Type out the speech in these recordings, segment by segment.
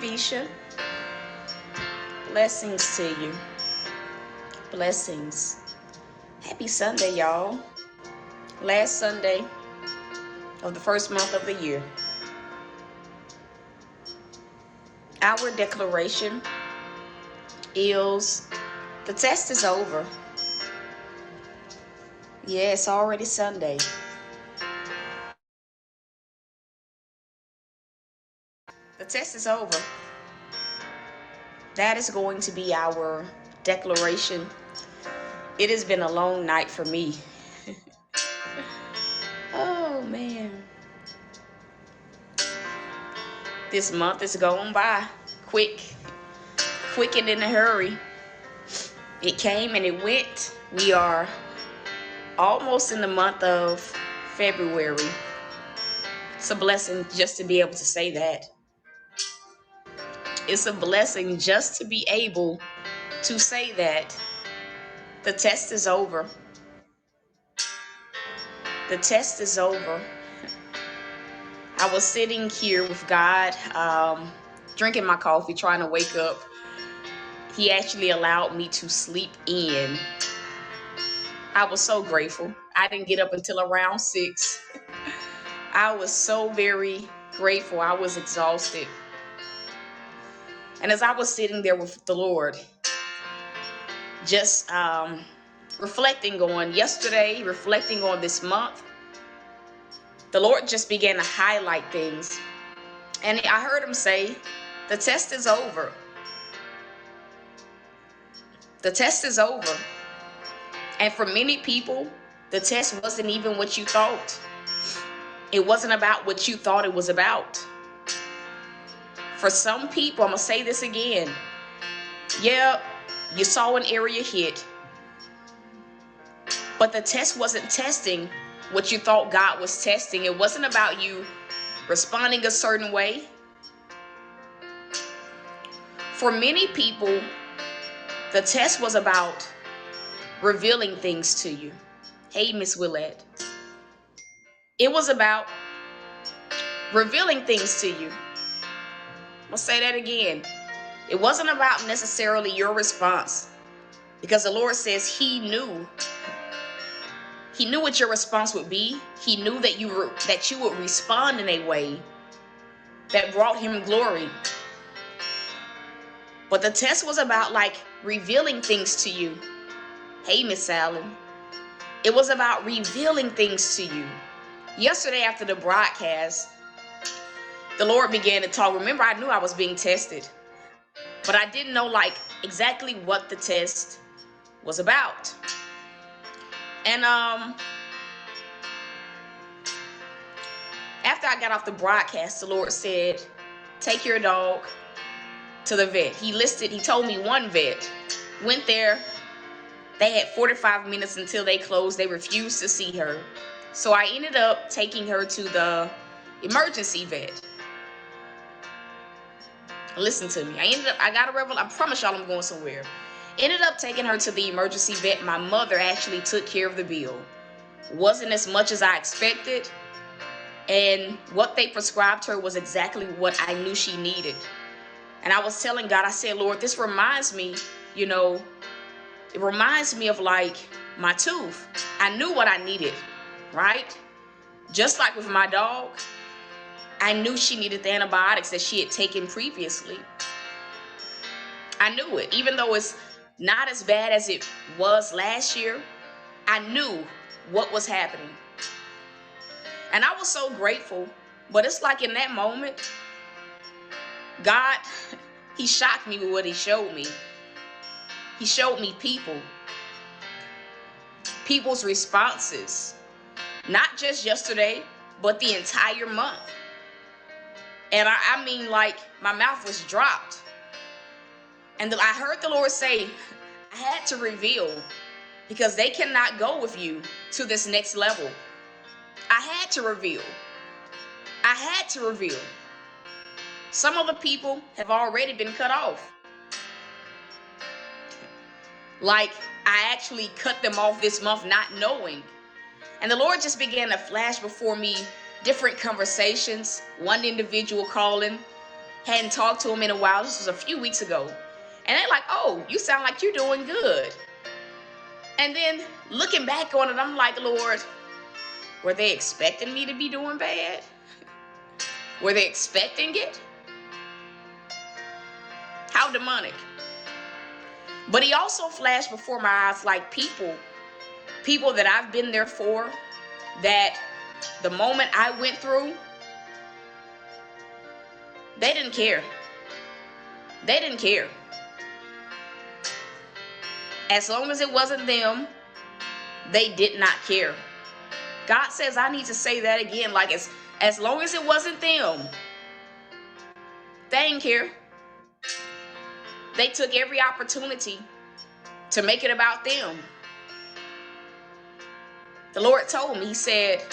Visha. Blessings to you. Blessings. Happy Sunday, y'all. Last Sunday of the first month of the year. Our declaration is the test is over. Yeah, it's already Sunday. The test is over. That is going to be our declaration. It has been a long night for me. Oh, man. This month is going by quick and in a hurry. It came and it went. We are almost in the month of February. It's a blessing just to be able to say that. It's a blessing just to be able to say that the test is over. The test is over. I was sitting here with God, drinking my coffee, trying to wake up. He actually allowed me to sleep in. I was so grateful. I didn't get up until around 6. I was so very grateful. I was exhausted. And as I was sitting there with the Lord, just reflecting on yesterday, reflecting on this month, the Lord just began to highlight things. And I heard him say, the test is over. The test is over. And for many people, the test wasn't even what you thought. It wasn't about what you thought it was about. For some people, I'm going to say this again. Yeah, you saw an area hit. But the test wasn't testing what you thought God was testing. It wasn't about you responding a certain way. For many people, the test was about revealing things to you. Hey, Miss Willette. It was about revealing things to you. I'll say that again. It wasn't about necessarily your response, because the Lord says He knew what your response would be. He knew that you would respond in a way that brought Him glory. But the test was about revealing things to you. Hey, Miss Allen. It was about revealing things to you. Yesterday after the broadcast, the Lord began to talk. Remember, I knew I was being tested, but I didn't know exactly what the test was about. And after I got off the broadcast, the Lord said, take your dog to the vet. He told me one vet. Went there. They had 45 minutes until they closed. They refused to see her. So I ended up taking her to the emergency vet. Listen to me. I promise y'all I'm going somewhere. Ended up taking her to the emergency vet. My mother actually took care of the bill. Wasn't as much as I expected. And what they prescribed her was exactly what I knew she needed. And I was telling God, I said, Lord, this reminds me, it reminds me of my tooth. I knew what I needed, right? Just like with my dog, I knew she needed the antibiotics that she had taken previously. I knew it. Even though it's not as bad as it was last year, I knew what was happening. And I was so grateful. But it's like in that moment, God, He shocked me with what He showed me. He showed me people's responses, not just yesterday, but the entire month. And I mean, my mouth was dropped. And I heard the Lord say, I had to reveal, because they cannot go with you to this next level. I had to reveal. Some of the people have already been cut off. I actually cut them off this month not knowing. And the Lord just began to flash before me different conversations. One individual calling Hadn't talked to them in a while. This was a few weeks ago. And they're like, oh, you sound like you're doing good. And then looking back on it, I'm like, Lord, were they expecting me to be doing bad? Were they expecting it? How demonic. But he also flashed before my eyes like people that I've been there for, that the moment I went through, they didn't care. They didn't care. As long as it wasn't them, they did not care. God says, I need to say that again, like as long as it wasn't them, they didn't care. They took every opportunity to make it about them. The Lord told me, he said,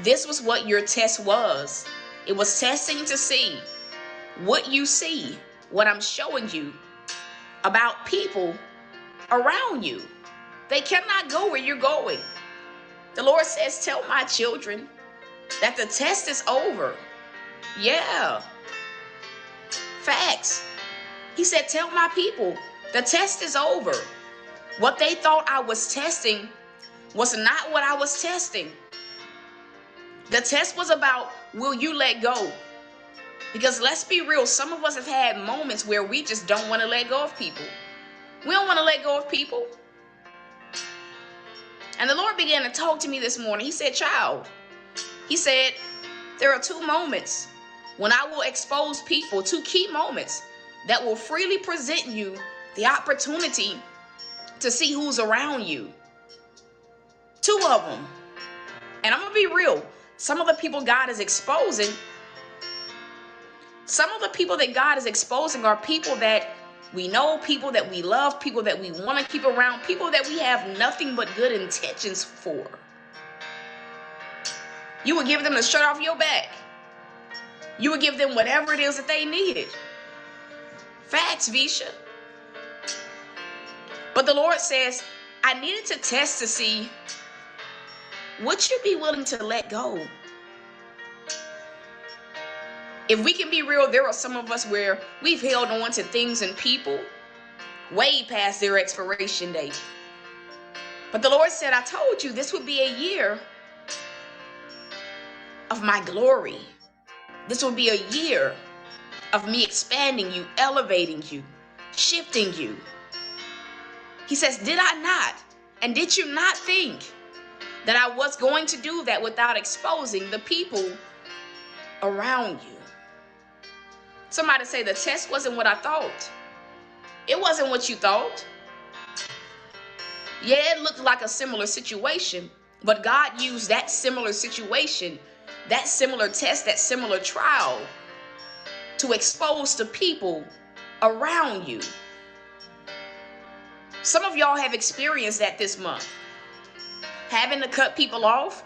this was what your test was. It was testing to see what you see, what I'm showing you about people around you. They cannot go where you're going. The Lord says, tell my children that the test is over. Yeah. Facts. He said, tell my people the test is over. What they thought I was testing was not what I was testing. The test was about, will you let go? Because let's be real, some of us have had moments where we just don't want to let go of people. We don't want to let go of people. And the Lord began to talk to me this morning. He said, child, he said, there are two moments when I will expose people, two key moments that will freely present you the opportunity to see who's around you. Two of them. And I'm going to be real. Some of the people God is exposing, some of the people that God is exposing are people that we know, people that we love, people that we want to keep around, people that we have nothing but good intentions for. You would give them the shirt off your back. You would give them whatever it is that they needed. Facts, Visha. But the Lord says, I needed to test to see, would you be willing to let go? If we can be real, there are some of us where we've held on to things and people way past their expiration date. But the Lord said, I told you this would be a year of my glory. This will be a year of me expanding you, elevating you, shifting you. He says, did I not? And did you not think that I was going to do that without exposing the people around you? Somebody say the test wasn't what I thought. It wasn't what you thought. Yeah, it looked like a similar situation, but God used that similar situation, that similar test, that similar trial to expose the people around you. Some of y'all have experienced that this month. Having to cut people off,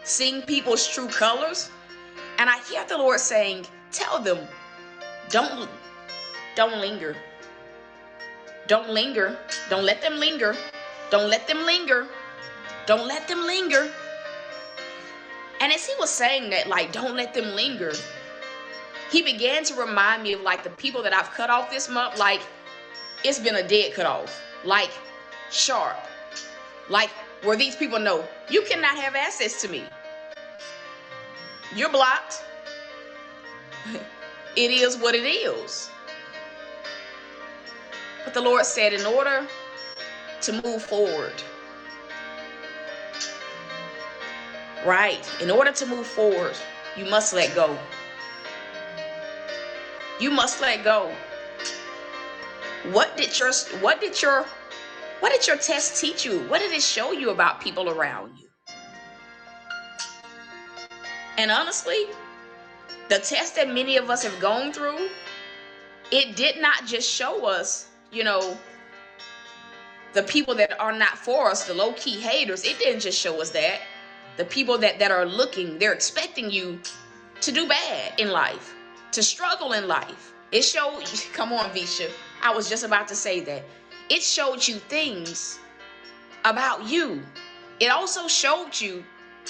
seeing people's true colors. And I hear the Lord saying, tell them, don't linger. Don't linger. Don't let them linger. Don't let them linger. Don't let them linger. And as he was saying that, like, don't let them linger, he began to remind me of like the people that I've cut off this month. Like, it's been a dead cut off. Like, sharp. Like, where these people know, you cannot have access to me. You're blocked. It is what it is. But the Lord said, in order to move forward, right, in order to move forward, you must let go. You must let go. What did your test teach you? What did it show you about people around you? And honestly, the test that many of us have gone through, it did not just show us, the people that are not for us, the low-key haters. It didn't just show us that. The people that are looking, they're expecting you to do bad in life, to struggle in life. It showed, come on, Visha. I was just about to say that. It showed you things about you. It also showed you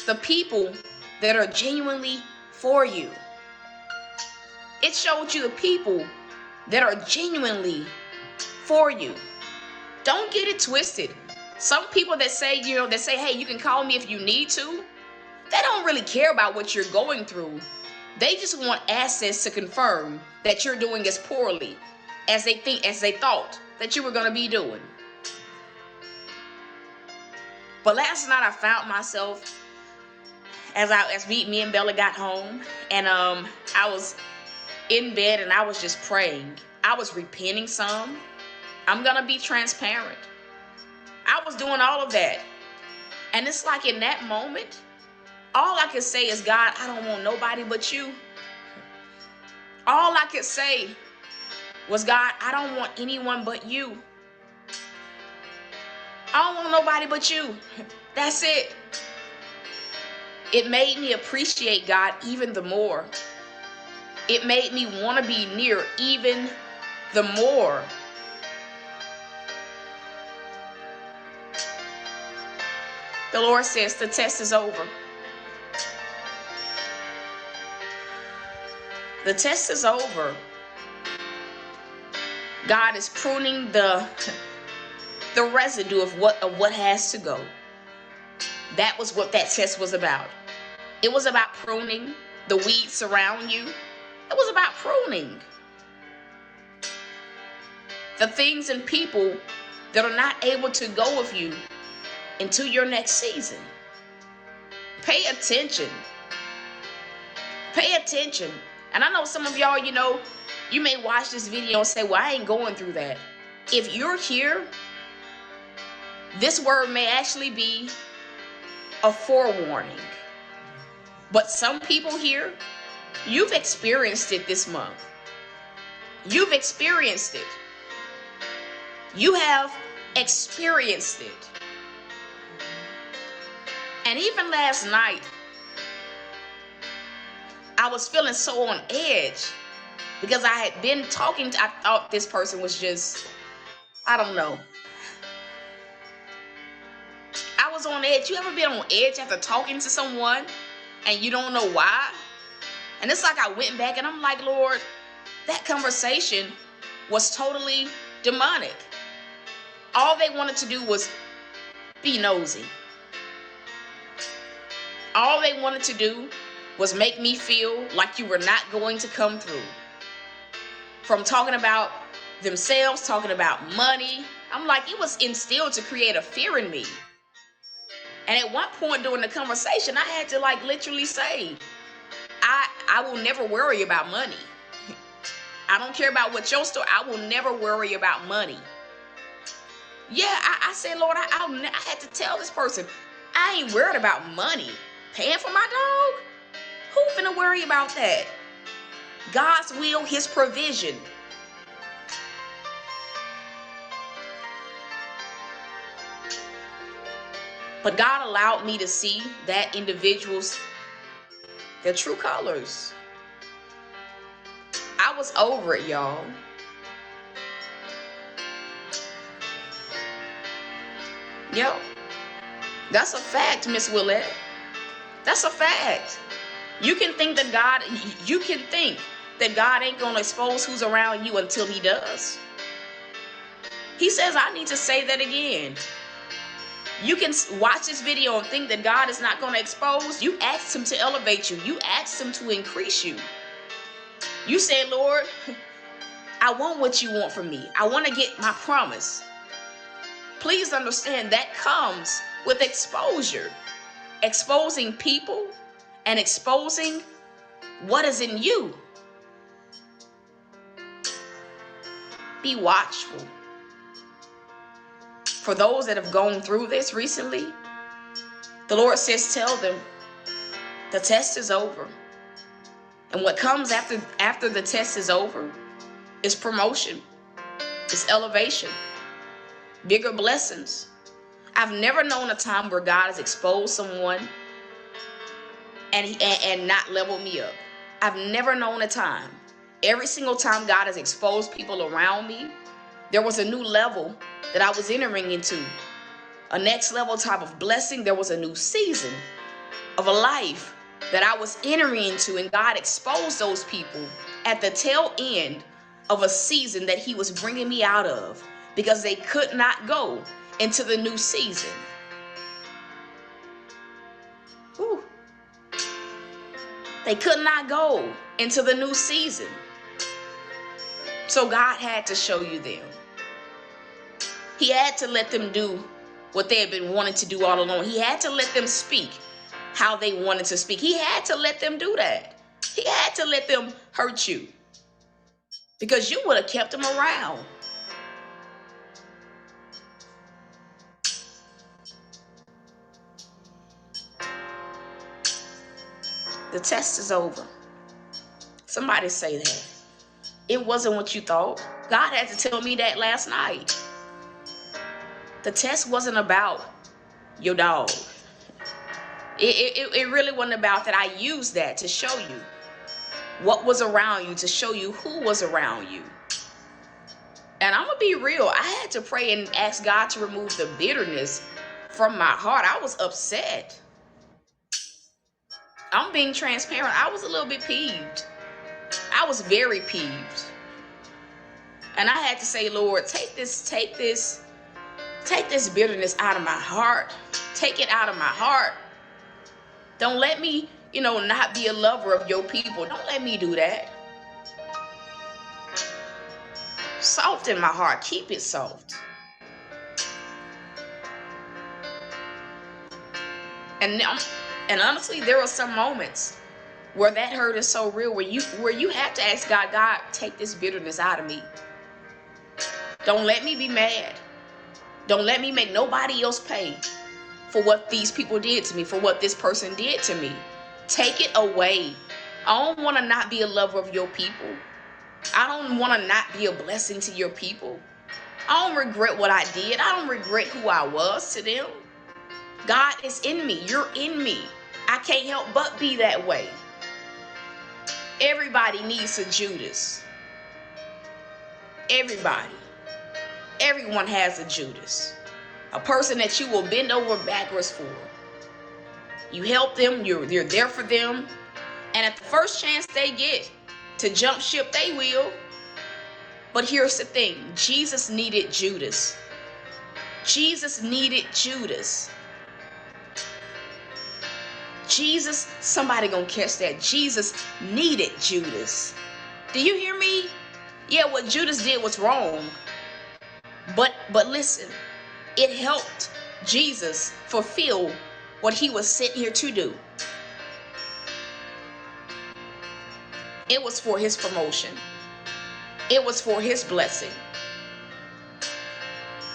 the people that are genuinely for you. It showed you the people that are genuinely for you. Don't get it twisted. Some people that say, hey, you can call me if you need to, they don't really care about what you're going through. They just want access to confirm that you're doing as poorly as they thought that you were going to be doing. But last night I found myself as me and Bella got home, and I was in bed and I was just praying. I was repenting some. I'm gonna be transparent. I was doing all of that. And it's like in that moment, all I could say is, God, I don't want nobody but you. All I could say was, God, I don't want anyone but you. I don't want nobody but you. That's it. It made me appreciate God even the more. It made me want to be near even the more. The Lord says the test is over. The test is over. God is pruning the residue of what has to go. That was what that test was about. It was about pruning the weeds surround you. It was about pruning the things and people that are not able to go with you into your next season. Pay attention. Pay attention. And I know some of y'all, you may watch this video and say, well, I ain't going through that. If you're here, this word may actually be a forewarning. But some people here, you've experienced it this month. You've experienced it. You have experienced it. And even last night, I was feeling so on edge because I had been talking I thought this person was just, I don't know. I was on edge. You ever been on edge after talking to someone and you don't know why? And it's like I went back and I'm like, Lord, that conversation was totally demonic. All they wanted to do was be nosy. All they wanted to do was make me feel like you were not going to come through. From talking about themselves, talking about money. I'm like, it was instilled to create a fear in me. And at one point during the conversation, I had to literally say, I will never worry about money. I don't care about what your story, I will never worry about money. Yeah, I said, Lord, I had to tell this person, I ain't worried about money. Paying for my dog? Who finna worry about that? God's will, his provision. But God allowed me to see that individual's, their true colors. I was over it, y'all. Yo, that's a fact, Miss Willette. That's a fact. You can think that God ain't gonna expose who's around you until he does. He says, I need to say that again. You can watch this video and think that God is not gonna expose. You asked him to elevate you. You asked him to increase you. You say, Lord, I want what you want from me. I want to get my promise. Please understand that comes with exposure. Exposing people and exposing what is in you. Be watchful. For those that have gone through this recently, the Lord says, tell them the test is over. And what comes after the test is over is promotion, is elevation, bigger blessings. I've never known a time where God has exposed someone and not leveled me up. I've never known a time. Every single time God has exposed people around me, there was a new level that I was entering into. A next level type of blessing. There was a new season of a life that I was entering into, and God exposed those people at the tail end of a season that he was bringing me out of, because they could not go into the new season. Whew. They could not go into the new season. So God had to show you them. He had to let them do what they had been wanting to do all along. He had to let them speak how they wanted to speak. He had to let them do that. He had to let them hurt you, because you would have kept them around. The test is over. Somebody say that. It wasn't what you thought. God had to tell me that last night. The test wasn't about your dog. It really wasn't about that. I used that to show you what was around you, to show you who was around you. And I'm going to be real. I had to pray and ask God to remove the bitterness from my heart. I was upset. I'm being transparent. I was a little bit peeved. I was very peeved. And I had to say, Lord, take this bitterness out of my heart. Take it out of my heart. Don't let me, not be a lover of your people. Don't let me do that. Soften my heart. Keep it soft. And honestly, there are some moments where that hurt is so real, where you have to ask God, take this bitterness out of me. Don't let me be mad. Don't let me make nobody else pay for what these people did to me, for what this person did to me. Take it away. I don't want to not be a lover of your people. I don't want to not be a blessing to your people. I don't regret what I did. I don't regret who I was to them. God is in me. You're in me. I can't help but be that way. Everybody needs a Judas. Everybody. Everyone has a Judas. A person that you will bend over backwards for. You help them. You're there for them. And at the first chance they get to jump ship, they will. But here's the thing. Jesus needed Judas. Jesus needed Judas. Jesus, somebody gonna catch that. Jesus needed Judas. Do you hear me? Yeah, what Judas did was wrong. But listen, it helped Jesus fulfill what he was sent here to do. It was for his promotion. It was for his blessing.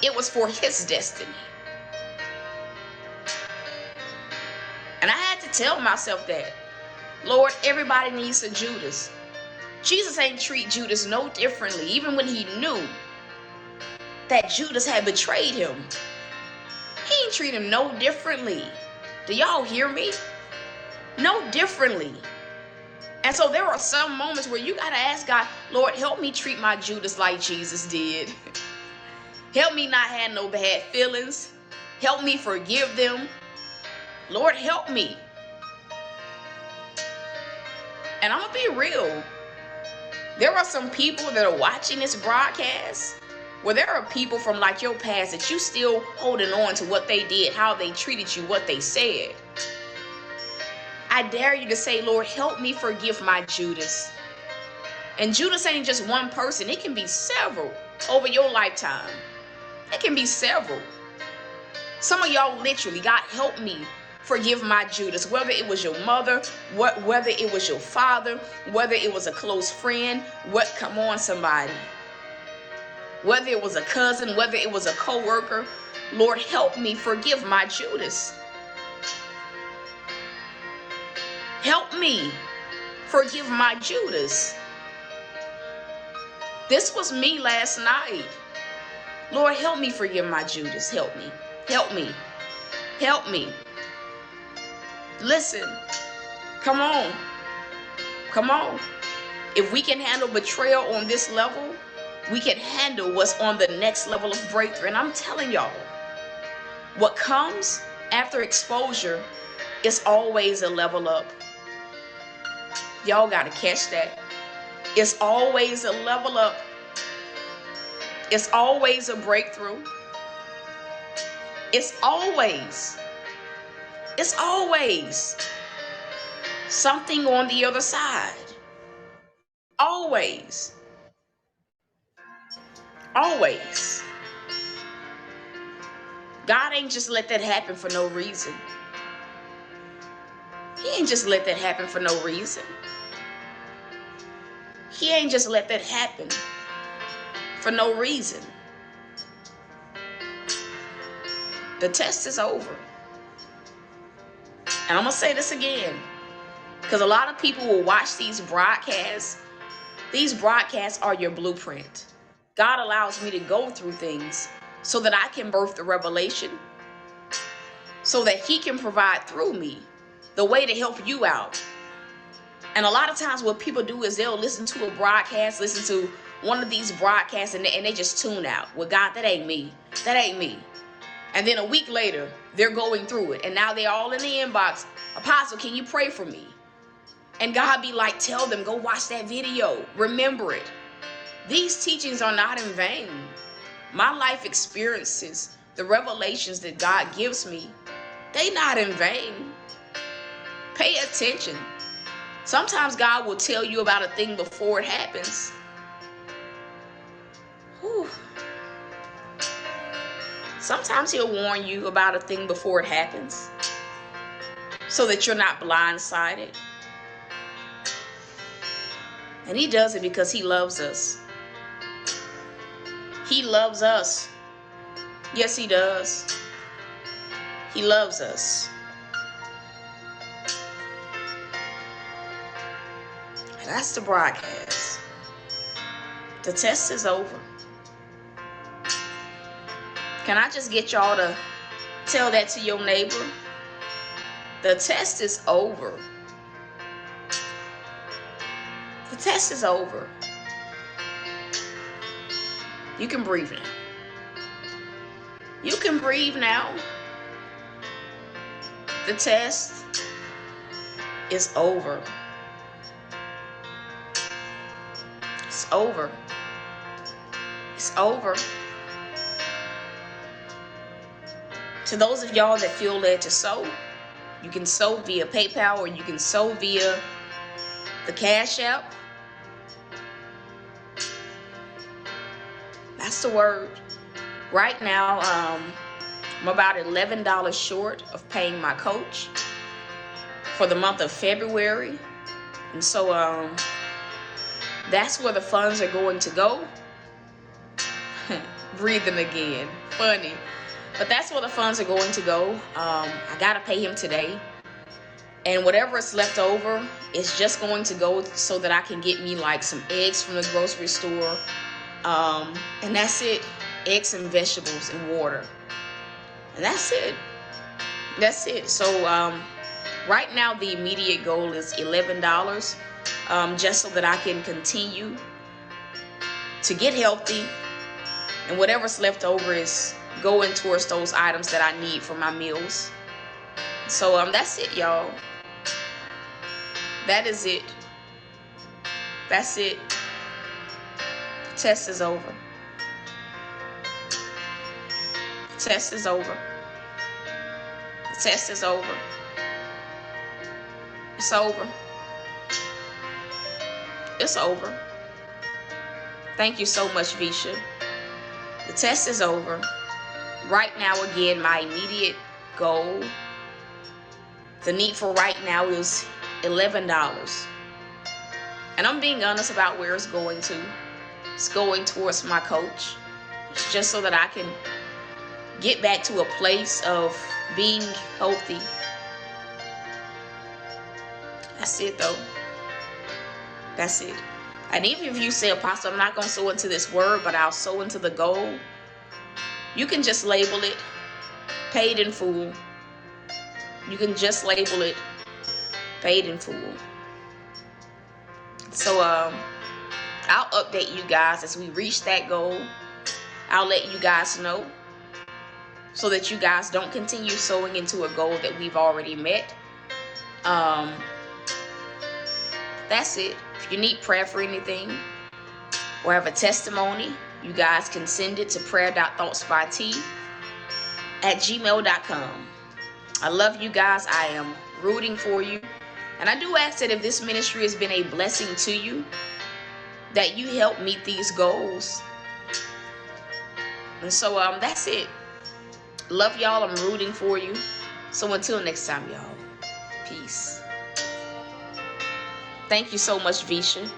It was for his destiny. And I had to tell myself that, Lord, everybody needs a Judas. Jesus ain't treat Judas no differently, even when he knew that Judas had betrayed him. He ain't treat him no differently. Do y'all hear me? No differently. And so there are some moments where you got to ask God, Lord, help me treat my Judas like Jesus did. Help me not have no bad feelings. Help me forgive them. Lord, help me. And I'm going to be real. There are some people that are watching this broadcast where there are people from like your past that you still holding on to what they did, how they treated you, what they said. I dare you to say, Lord, help me forgive my Judas. And Judas ain't just one person. It can be several over your lifetime. It can be several. Some of y'all literally, God, help me forgive my Judas. Whether it was your mother, whether it was your father, whether it was a close friend, come on, somebody. Whether it was a cousin, whether it was a co-worker, Lord, help me forgive my Judas. Help me forgive my Judas. This was me last night. Lord, help me forgive my Judas. Help me. Help me. Help me. Listen. Come on. Come on. If we can handle betrayal on this level, we can handle what's on the next level of breakthrough. And I'm telling y'all, what comes after exposure is always a level up. Y'all got to catch that. It's always a level up. It's always a breakthrough. It's always something on the other side. Always. Always. God ain't just let that happen for no reason. He ain't just let that happen for no reason. He ain't just let that happen for no reason. The test is over. And I'm going to say this again, because a lot of people will watch these broadcasts. These broadcasts are your blueprint. God allows me to go through things so that I can birth the revelation, so that he can provide through me the way to help you out. And a lot of times what people do is they'll listen to a broadcast, listen to one of these broadcasts, and they just tune out. Well, God, that ain't me. That ain't me. And then a week later, they're going through it. And now they're all in the inbox. Apostle, can you pray for me? And God be like, tell them, go watch that video. Remember it. These teachings are not in vain. My life experiences, the revelations that God gives me, they not in vain. Pay attention. Sometimes God will tell you about a thing before it happens. Whew. Sometimes he'll warn you about a thing before it happens, so that you're not blindsided. And he does it because he loves us. He loves us. Yes, he does. He loves us. And that's the broadcast. The test is over. Can I just get y'all to tell that to your neighbor? The test is over. The test is over. You can breathe now. You can breathe now. The test is over. It's over. It's over. To those of y'all that feel led to sow, you can sow via PayPal, or you can sow via the Cash App. That's the word. Right now, I'm about $11 short of paying my coach for the month of February. And so that's where the funds are going to go. Breathing again. Funny. But that's where the funds are going to go. I got to pay him today. And whatever is left over is just going to go so that I can get me like some eggs from the grocery store. And that's it. Eggs and vegetables and water. And that's it. That's it. So right now the immediate goal is $11. Just so that I can continue to get healthy. And whatever's left over is going towards those items that I need for my meals. So that's it, y'all. That is it. That's it. The test is over. The test is over. The test is over. It's over. It's over. Thank you so much, Visha. The test is over. Right now, again, my immediate goal, the need for right now is $11. And I'm being honest about where it's going to. It's going towards my coach. It's just so that I can get back to a place of being healthy. That's it, though. That's it. And even if you say, Apostle, I'm not going to sow into this word, but I'll sow into the goal, you can just label it paid in full. You can just label it paid in full. So I'll update you guys as we reach that goal. I'll let you guys know so that you guys don't continue sowing into a goal that we've already met. that's it. If you need prayer for anything or have a testimony, you guys can send it to prayer.thoughtsbyt@gmail.com. I love you guys. I am rooting for you. And I do ask that if this ministry has been a blessing to you, that you help meet these goals. And so that's it. Love y'all. I'm rooting for you. So until next time, y'all. Peace. Thank you so much, Visha.